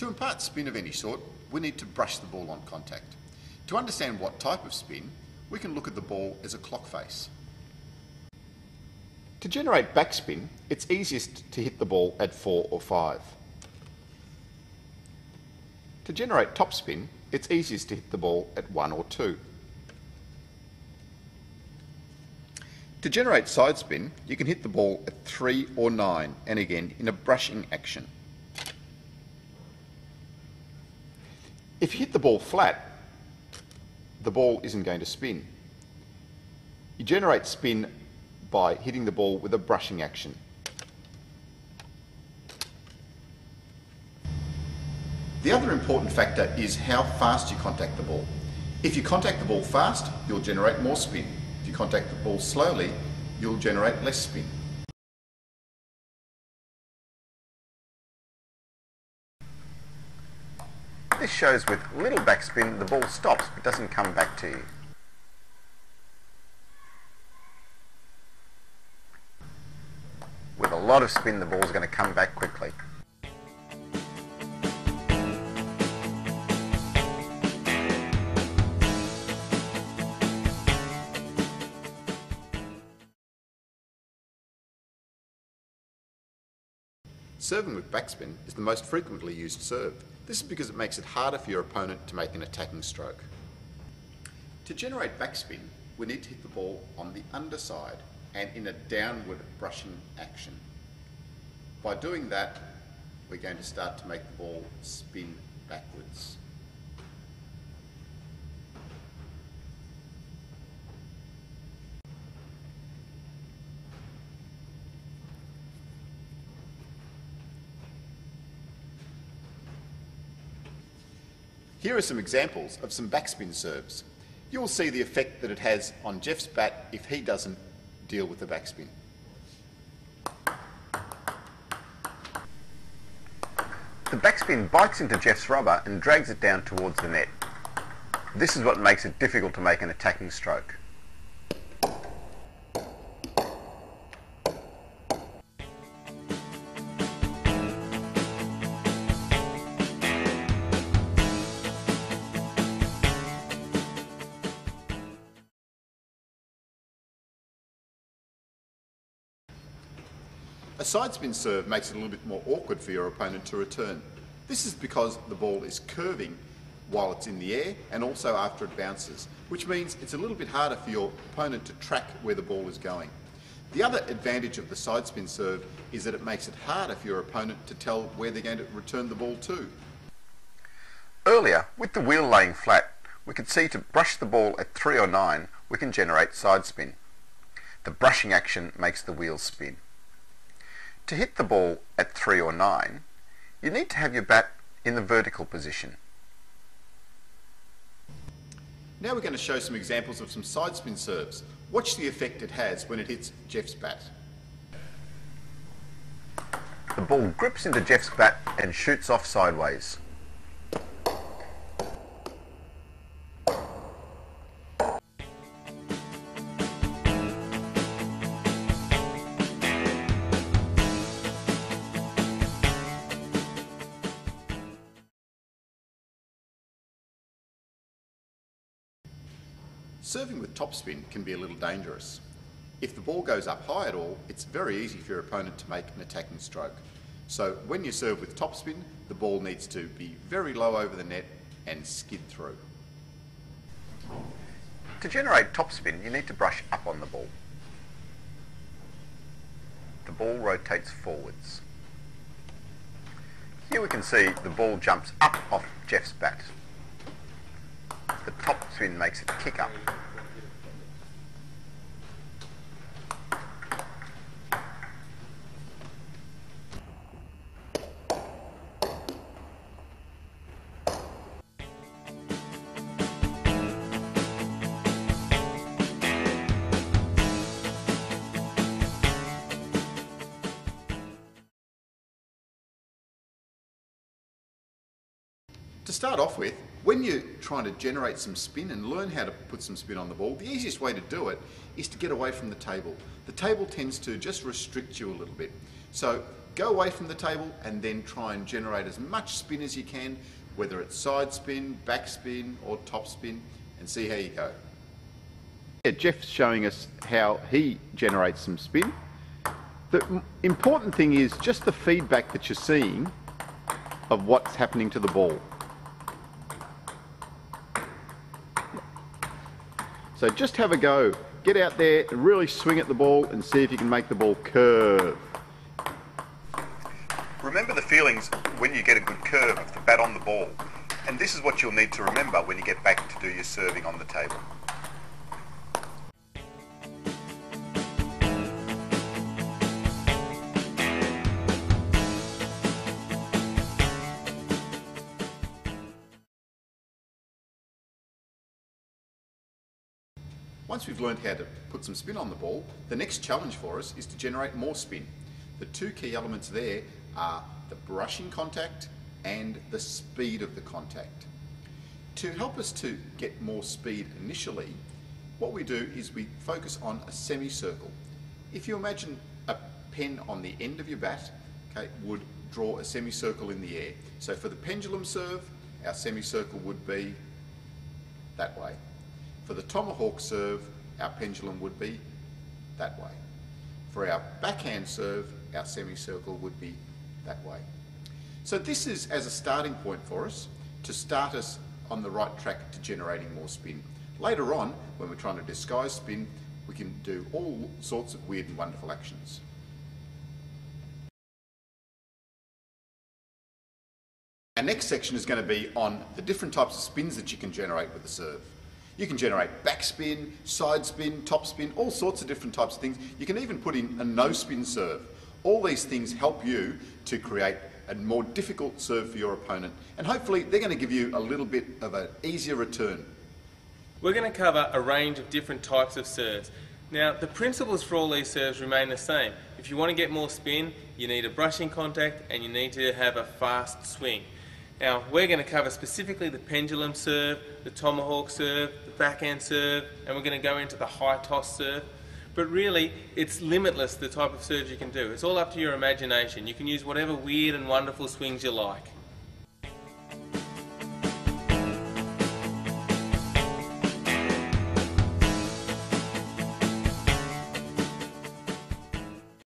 To impart spin of any sort, we need to brush the ball on contact. To understand what type of spin, we can look at the ball as a clock face. To generate backspin, it's easiest to hit the ball at 4 or 5. To generate topspin, it's easiest to hit the ball at 1 or 2. To generate side spin, you can hit the ball at 3 or 9, and again in a brushing action. If you hit the ball flat, the ball isn't going to spin. You generate spin by hitting the ball with a brushing action. The other important factor is how fast you contact the ball. If you contact the ball fast, you'll generate more spin. If you contact the ball slowly, you'll generate less spin. This shows with little backspin the ball stops but doesn't come back to you. With a lot of spin, the ball is going to come back quickly. Serving with backspin is the most frequently used serve. This is because it makes it harder for your opponent to make an attacking stroke. To generate backspin, we need to hit the ball on the underside and in a downward brushing action. By doing that, we're going to start to make the ball spin backwards. Here are some examples of some backspin serves. You'll see the effect that it has on Jeff's bat if he doesn't deal with the backspin. The backspin bites into Jeff's rubber and drags it down towards the net. This is what makes it difficult to make an attacking stroke. A side spin serve makes it a little bit more awkward for your opponent to return. This is because the ball is curving while it's in the air and also after it bounces, which means it's a little bit harder for your opponent to track where the ball is going. The other advantage of the side spin serve is that it makes it harder for your opponent to tell where they're going to return the ball to. Earlier, with the wheel laying flat, we could see to brush the ball at 3 or 9, we can generate side spin. The brushing action makes the wheel spin. To hit the ball at 3 or 9, you need to have your bat in the vertical position. Now we're going to show some examples of some side spin serves. Watch the effect it has when it hits Jeff's bat. The ball grips into Jeff's bat and shoots off sideways. Serving with topspin can be a little dangerous. If the ball goes up high at all, it's very easy for your opponent to make an attacking stroke. So when you serve with topspin, the ball needs to be very low over the net and skid through. To generate topspin, you need to brush up on the ball. The ball rotates forwards. Here we can see the ball jumps up off Jeff's bat. The topspin makes it kick up. To start off with, when you're trying to generate some spin and learn how to put some spin on the ball, the easiest way to do it is to get away from the table. The table tends to just restrict you a little bit. So go away from the table and then try and generate as much spin as you can, whether it's side spin, back spin or top spin, and see how you go. Yeah, Jeff's showing us how he generates some spin. The important thing is just the feedback that you're seeing of what's happening to the ball. So just have a go. Get out there and really swing at the ball and see if you can make the ball curve. Remember the feelings when you get a good curve of the bat on the ball. And this is what you'll need to remember when you get back to do your serving on the table. Once we've learned how to put some spin on the ball, the next challenge for us is to generate more spin. The two key elements there are the brushing contact and the speed of the contact. To help us to get more speed initially, what we do is we focus on a semicircle. If you imagine a pen on the end of your bat, okay, would draw a semicircle in the air. So for the pendulum serve, our semicircle would be that way. For the tomahawk serve, our pendulum would be that way. For our backhand serve, our semicircle would be that way. So this is as a starting point for us to start us on the right track to generating more spin. Later on, when we're trying to disguise spin, we can do all sorts of weird and wonderful actions. Our next section is going to be on the different types of spins that you can generate with the serve. You can generate backspin, side spin, top spin, all sorts of different types of things. You can even put in a no-spin serve. All these things help you to create a more difficult serve for your opponent, and hopefully they're going to give you a little bit of an easier return. We're going to cover a range of different types of serves. Now, the principles for all these serves remain the same. If you want to get more spin, you need a brushing contact and you need to have a fast swing. Now, we're going to cover specifically the pendulum serve, the tomahawk serve, the backhand serve, and we're going to go into the high toss serve. But really, it's limitless the type of serves you can do. It's all up to your imagination. You can use whatever weird and wonderful swings you like.